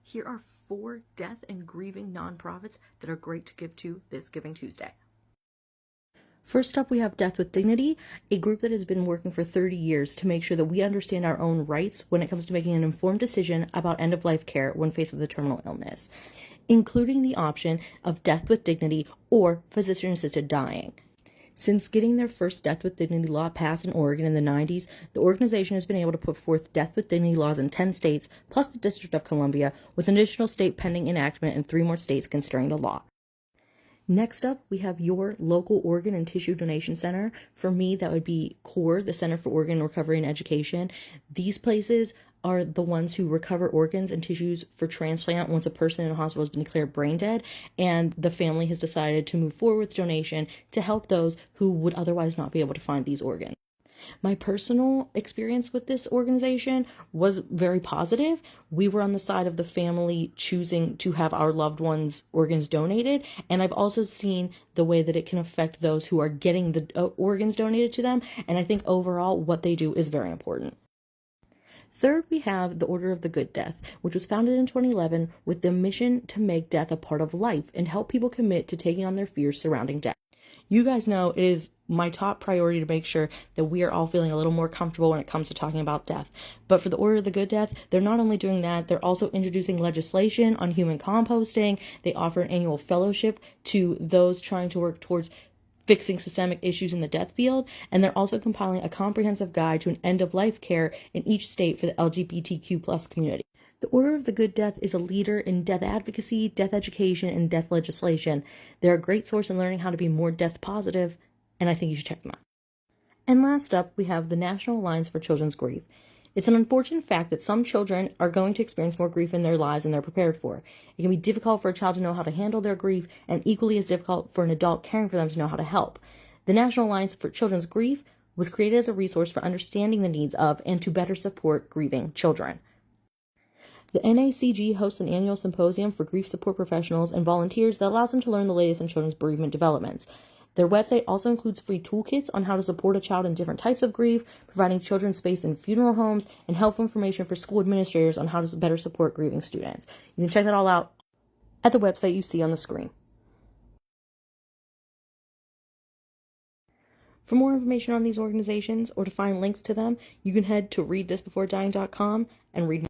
Here are 4 death and grieving nonprofits that are great to give to this Giving Tuesday. First up, we have Death with Dignity, a group that has been working for 30 years to make sure that we understand our own rights when it comes to making an informed decision about end-of-life care when faced with a terminal illness, including the option of death with dignity or physician-assisted dying. Since getting their first Death with Dignity law passed in Oregon in the 90s, the organization has been able to put forth Death with Dignity laws in 10 states, plus the District of Columbia, with an additional state pending enactment and 3 more states considering the law. Next up, we have your local organ and tissue donation center. For me, that would be CORE, the Center for Organ Recovery and Education. These places are the ones who recover organs and tissues for transplant once a person in a hospital has been declared brain dead, and the family has decided to move forward with donation to help those who would otherwise not be able to find these organs. My personal experience with this organization was very positive. We were on the side of the family choosing to have our loved ones' organs donated, and I've also seen the way that it can affect those who are getting the organs donated to them, and I think overall what they do is very important. Third, we have the Order of the Good Death, which was founded in 2011 with the mission to make death a part of life and help people commit to taking on their fears surrounding death. You guys know it is my top priority to make sure that we are all feeling a little more comfortable when it comes to talking about death. But for the Order of the Good Death, they're not only doing that, they're also introducing legislation on human composting. They offer an annual fellowship to those trying to work towards fixing systemic issues in the death field, and they're also compiling a comprehensive guide to an end-of-life care in each state for the LGBTQ+ community. The Order of the Good Death is a leader in death advocacy, death education, and death legislation. They're a great source in learning how to be more death positive, and I think you should check them out. And last up, we have the National Alliance for Children's Grief. It's an unfortunate fact that some children are going to experience more grief in their lives than they're prepared for. It can be difficult for a child to know how to handle their grief, and equally as difficult for an adult caring for them to know how to help. The National Alliance for Children's Grief was created as a resource for understanding the needs of and to better support grieving children. The NACG hosts an annual symposium for grief support professionals and volunteers that allows them to learn the latest in children's bereavement developments. Their website also includes free toolkits on how to support a child in different types of grief, providing children space in funeral homes, and helpful information for school administrators on how to better support grieving students. You can check that all out at the website you see on the screen. For more information on these organizations or to find links to them, you can head to readthisbeforedying.com and read more.